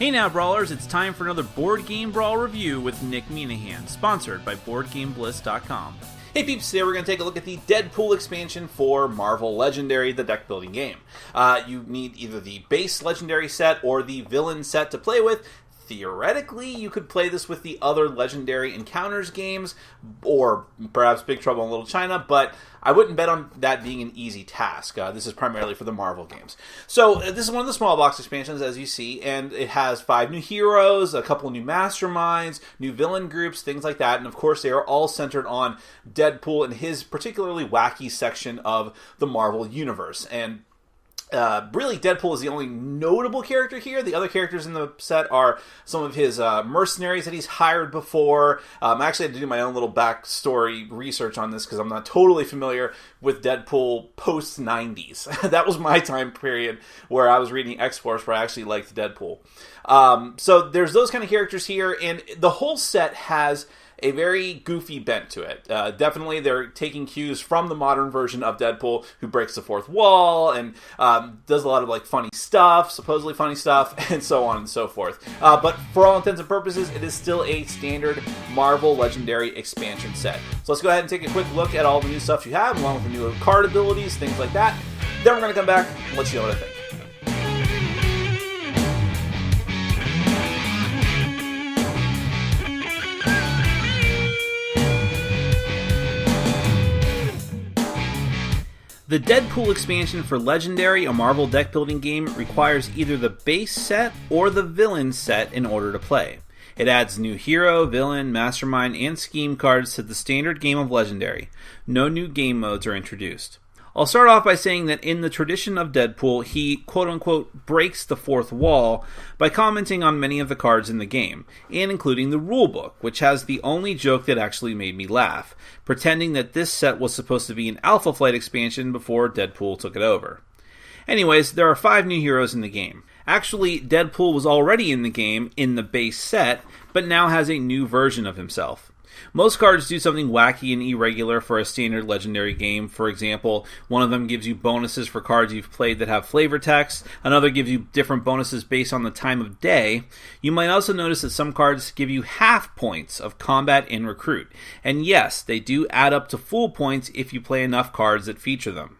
Hey now, Brawlers, it's time for another Board Game Brawl review with Nick Minahan, sponsored by BoardGameBliss.com. Hey peeps, today we're going to take a look at the Deadpool expansion for Marvel Legendary, the deck building game. You need either the base Legendary set or the villain set to play with. Theoretically, you could play this with the other Legendary Encounters games, or perhaps Big Trouble in Little China, but I wouldn't bet on that being an easy task. This is primarily for the Marvel games. So, this is one of the small box expansions, as you see, and it has 5 new heroes, a couple new Masterminds, new villain groups, things like that, and of course they are all centered on Deadpool and his particularly wacky section of the Marvel Universe. And really, Deadpool is the only notable character here. The other characters in the set are some of his mercenaries that he's hired before. I actually had to do my own little backstory research on this because I'm not totally familiar with Deadpool post-90s. That was my time period where I was reading X-Force where I actually liked Deadpool. So there's those kind of characters here, and the whole set has a very goofy bent to it. Definitely they're taking cues from the modern version of Deadpool, who breaks the fourth wall and does a lot of funny stuff, supposedly funny stuff, and so on and so forth. But for all intents and purposes, it is still a standard Marvel Legendary expansion set. So let's go ahead and take a quick look at all the new stuff you have, along with the new card abilities, things like that. Then we're going to come back and let you know what I think. The Deadpool expansion for Legendary, a Marvel deck building game, requires either the base set or the villain set in order to play. It adds new hero, villain, mastermind, and scheme cards to the standard game of Legendary. No new game modes are introduced. I'll start off by saying that in the tradition of Deadpool, he quote-unquote breaks the fourth wall by commenting on many of the cards in the game, and including the rulebook, which has the only joke that actually made me laugh, pretending that this set was supposed to be an Alpha Flight expansion before Deadpool took it over. Anyways, there are 5 new heroes in the game. Actually, Deadpool was already in the game in the base set, but now has a new version of himself. Most cards do something wacky and irregular for a standard Legendary game. For example, one of them gives you bonuses for cards you've played that have flavor text, another gives you different bonuses based on the time of day. You might also notice that some cards give you half points of combat and recruit, and yes, they do add up to full points if you play enough cards that feature them.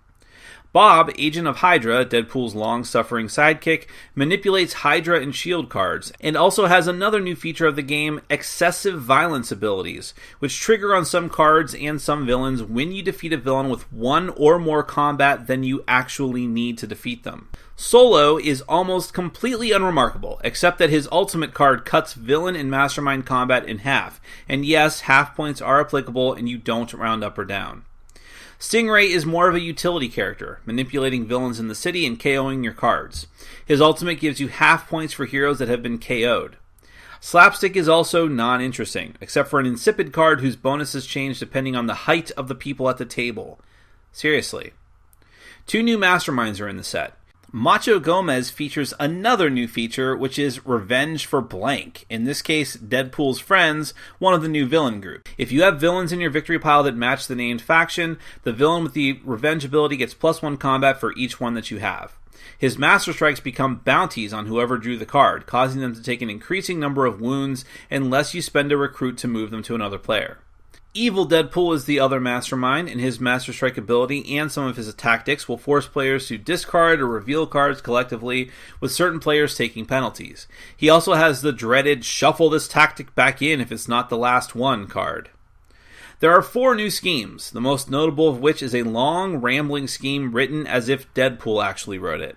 Bob, Agent of Hydra, Deadpool's long-suffering sidekick, manipulates Hydra and S.H.I.E.L.D. cards, and also has another new feature of the game, excessive violence abilities, which trigger on some cards and some villains when you defeat a villain with 1 or more combat than you actually need to defeat them. Solo is almost completely unremarkable, except that his ultimate card cuts villain and mastermind combat in half, and yes, half points are applicable and you don't round up or down. Stingray is more of a utility character, manipulating villains in the city and KOing your cards. His ultimate gives you half points for heroes that have been KO'd. Slapstick is also non-interesting, except for an insipid card whose bonuses change depending on the height of the people at the table. Seriously. 2 new Masterminds are in the set. Macho Gomez features another new feature, which is Revenge for Blank. In this case, Deadpool's friends, one of the new villain group. If you have villains in your victory pile that match the named faction, the villain with the Revenge ability gets +1 combat for each one that you have. His Master Strikes become bounties on whoever drew the card, causing them to take an increasing number of wounds unless you spend a recruit to move them to another player. Evil Deadpool is the other Mastermind, and his Master Strike ability and some of his tactics will force players to discard or reveal cards collectively, with certain players taking penalties. He also has the dreaded shuffle this tactic back in if it's not the last one card. There are 4 new schemes, the most notable of which is a long, rambling scheme written as if Deadpool actually wrote it.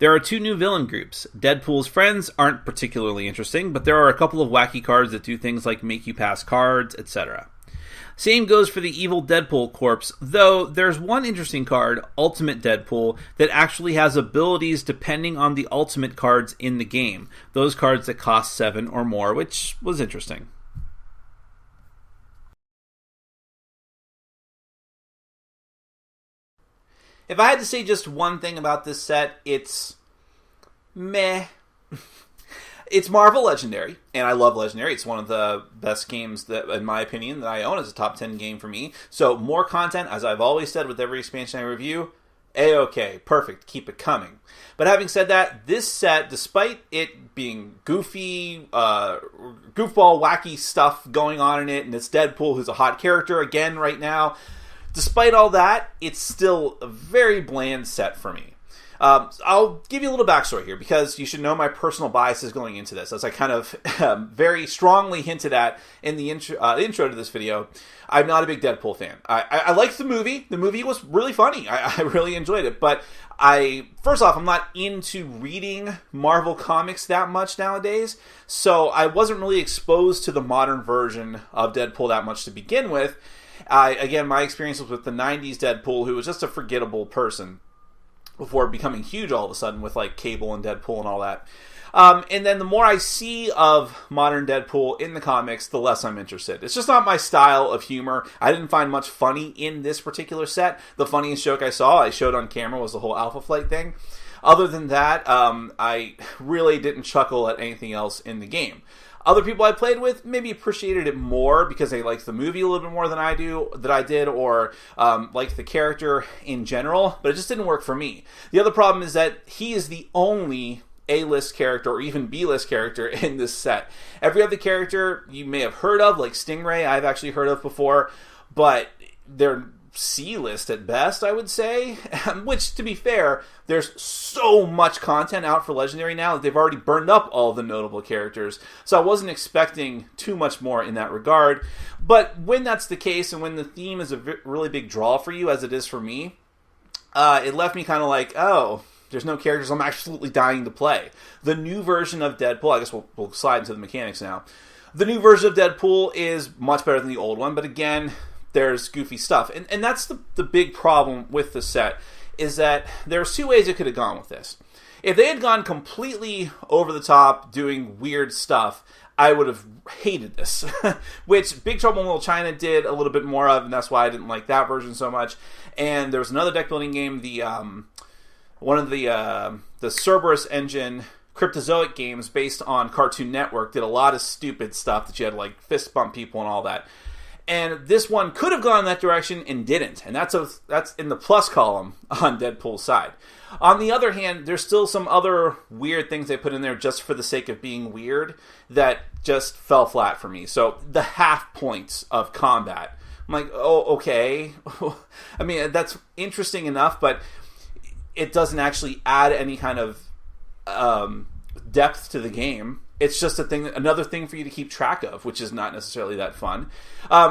There are 2 new villain groups. Deadpool's friends aren't particularly interesting, but there are a couple of wacky cards that do things like make you pass cards, etc. Same goes for the evil Deadpool corpse, though there's one interesting card, Ultimate Deadpool, that actually has abilities depending on the ultimate cards in the game. Those cards that cost 7 or more, which was interesting. If I had to say just one thing about this set, it's meh. It's Marvel Legendary, and I love Legendary. It's one of the best games that, in my opinion, that I own as a top 10 game for me. So more content, as I've always said with every expansion I review, A-okay, perfect, keep it coming. But having said that, this set, despite it being goofy, goofball, wacky stuff going on in it, and it's Deadpool, who's a hot character again right now, despite all that, it's still a very bland set for me. I'll give you a little backstory here, because you should know my personal biases going into this, as I kind of very strongly hinted at in the intro to this video. I'm not a big Deadpool fan. I liked the movie. The movie was really funny. I really enjoyed it. But first off, I'm not into reading Marvel comics that much nowadays, so I wasn't really exposed to the modern version of Deadpool that much to begin with. Again, my experience was with the 90s Deadpool, who was just a forgettable person before becoming huge all of a sudden with like Cable and Deadpool and all that. And then the more I see of modern Deadpool in the comics, the less I'm interested. It's just not my style of humor. I didn't find much funny in this particular set. The funniest joke I showed on camera, was the whole Alpha Flight thing. Other than that, I really didn't chuckle at anything else in the game. Other people I played with maybe appreciated it more because they liked the movie a little bit more than I did, or liked the character in general, but it just didn't work for me. The other problem is that he is the only A-list character, or even B-list character in this set. Every other character you may have heard of, like Stingray, I've actually heard of before, but they're C-list at best, I would say. Which, to be fair, there's so much content out for Legendary now that they've already burned up all the notable characters, so I wasn't expecting too much more in that regard. But when that's the case, and when the theme is a really big draw for you, as it is for me, it left me kind of like, oh, there's no characters I'm absolutely dying to play. The new version of Deadpool, I guess we'll slide into the mechanics now. The new version of Deadpool is much better than the old one, but again, there's goofy stuff. And that's the big problem with the set, is that there's two ways it could have gone with this. If they had gone completely over the top, doing weird stuff, I would have hated this. Which Big Trouble in Little China did a little bit more of, and that's why I didn't like that version so much. And there was another deck building game, one of the Cerberus engine Cryptozoic games based on Cartoon Network, did a lot of stupid stuff that you had to like fist bump people and all that. And this one could have gone in that direction and didn't. And that's in the plus column on Deadpool's side. On the other hand, there's still some other weird things they put in there just for the sake of being weird that just fell flat for me. So the half points of combat, I'm like, oh, okay. I mean, that's interesting enough, but it doesn't actually add any kind of depth to the game. It's just another thing for you to keep track of, which is not necessarily that fun.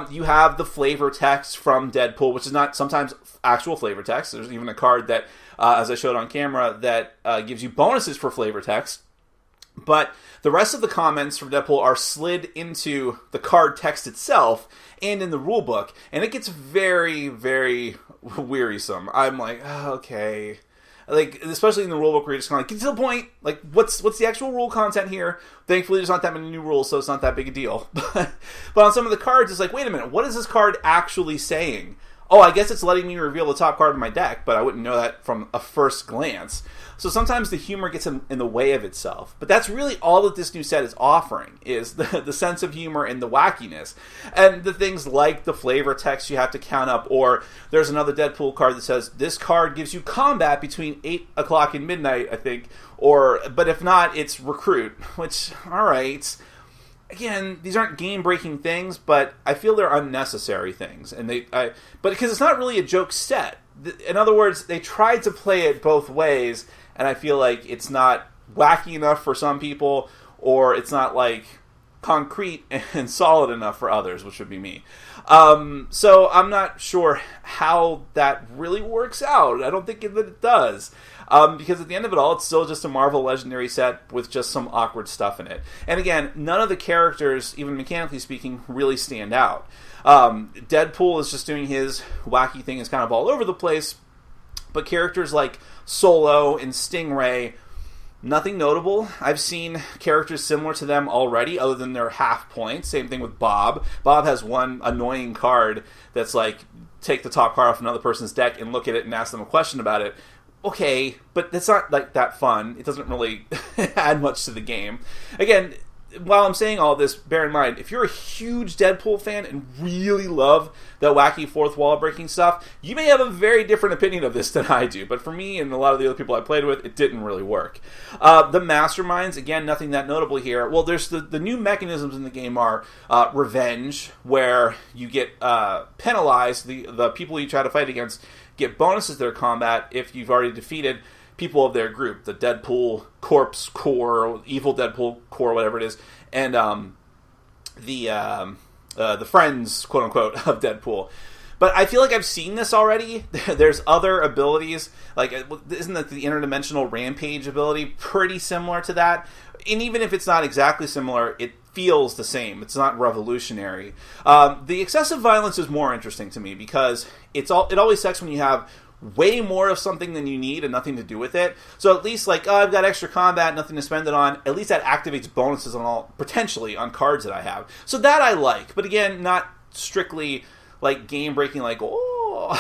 You have the flavor text from Deadpool, which is not sometimes actual flavor text. There's even a card that, as I showed on camera, that gives you bonuses for flavor text. But the rest of the comments from Deadpool are slid into the card text itself and in the rulebook, and it gets very, very wearisome. I'm like, oh, okay. Like, especially in the rulebook where you're just kind of like, get to the point. Like, what's the actual rule content here? Thankfully, there's not that many new rules, so it's not that big a deal. But on some of the cards, it's like, wait a minute, what is this card actually saying? Oh, I guess it's letting me reveal the top card of my deck, but I wouldn't know that from a first glance. So sometimes the humor gets in the way of itself. But that's really all that this new set is offering, is the sense of humor and the wackiness. And the things like the flavor text you have to count up, or there's another Deadpool card that says, this card gives you combat between 8 o'clock and midnight, I think. But if not, it's recruit, which, alright. Again, these aren't game-breaking things, but I feel they're unnecessary things. But because it's not really a joke set. In other words, they tried to play it both ways, and I feel like it's not wacky enough for some people, or it's not like concrete and solid enough for others, which would be me. So I'm not sure how that really works out. I don't think that it does. Because at the end of it all, it's still just a Marvel Legendary set with just some awkward stuff in it. And again, none of the characters, even mechanically speaking, really stand out. Deadpool is just doing his wacky thing, is kind of all over the place. But characters like Solo and Stingray, nothing notable. I've seen characters similar to them already, other than their half points. Same thing with Bob. Bob has one annoying card that's like, take the top card off another person's deck and look at it and ask them a question about it. Okay, but it's not like that fun. It doesn't really add much to the game. Again, while I'm saying all this, bear in mind, if you're a huge Deadpool fan and really love the wacky fourth wall breaking stuff, you may have a very different opinion of this than I do. But for me and a lot of the other people I played with, it didn't really work. The Masterminds, again, nothing that notable here. Well, there's the new mechanisms in the game are revenge, where you get penalized. The people you try to fight against get bonuses to their combat if you've already defeated people of their group, the Deadpool Corpse Core, Evil Deadpool Core, whatever it is, and the friends, quote unquote, of Deadpool. But I feel like I've seen this already. There's other abilities, like, isn't that the interdimensional rampage ability pretty similar to that? And even if it's not exactly similar, it feels the same. It's not revolutionary. The excessive violence is more interesting to me because it always sucks when you have way more of something than you need and nothing to do with it. So at least, like, I've got extra combat, nothing to spend it on. At least that activates bonuses potentially on cards that I have. So that I like. But again, not strictly, like, game-breaking, like, oh.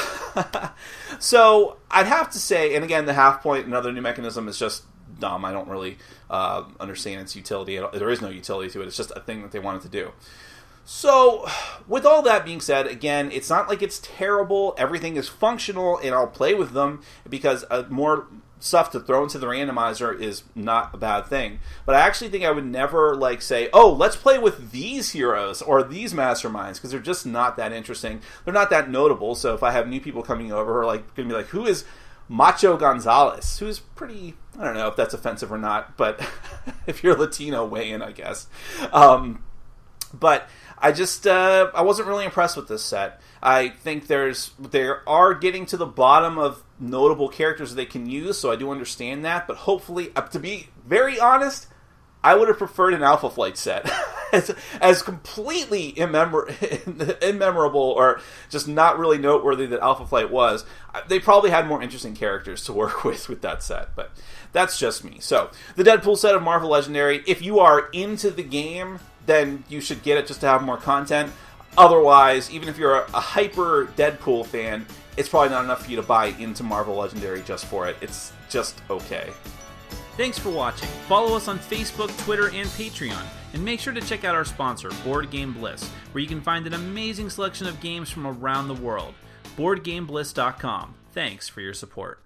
So I'd have to say, and again, the half point, another new mechanism, is just dumb. I don't really understand its utility. There is no utility to it. It's just a thing that they wanted to do. So, with all that being said, again, it's not like it's terrible. Everything is functional, and I'll play with them because more stuff to throw into the randomizer is not a bad thing. But I actually think I would never, like, say, oh, let's play with these heroes or these masterminds, because they're just not that interesting. They're not that notable. So if I have new people coming over who are like going to be like, who is Macho Gonzalez? Who's pretty, I don't know if that's offensive or not, but if you're Latino, weigh in, I guess. But I just, I wasn't really impressed with this set. I think they are getting to the bottom of notable characters they can use, so I do understand that. But hopefully, to be very honest, I would have preferred an Alpha Flight set. as completely immemorable or just not really noteworthy that Alpha Flight was, they probably had more interesting characters to work with that set. But that's just me. So, the Deadpool set of Marvel Legendary, if you are into the game, then you should get it just to have more content. Otherwise, even if you're a hyper Deadpool fan, it's probably not enough for you to buy into Marvel Legendary just for it. It's just okay. Thanks for watching. Follow us on Facebook, Twitter, and Patreon. And make sure to check out our sponsor, Board Game Bliss, where you can find an amazing selection of games from around the world. BoardGameBliss.com. Thanks for your support.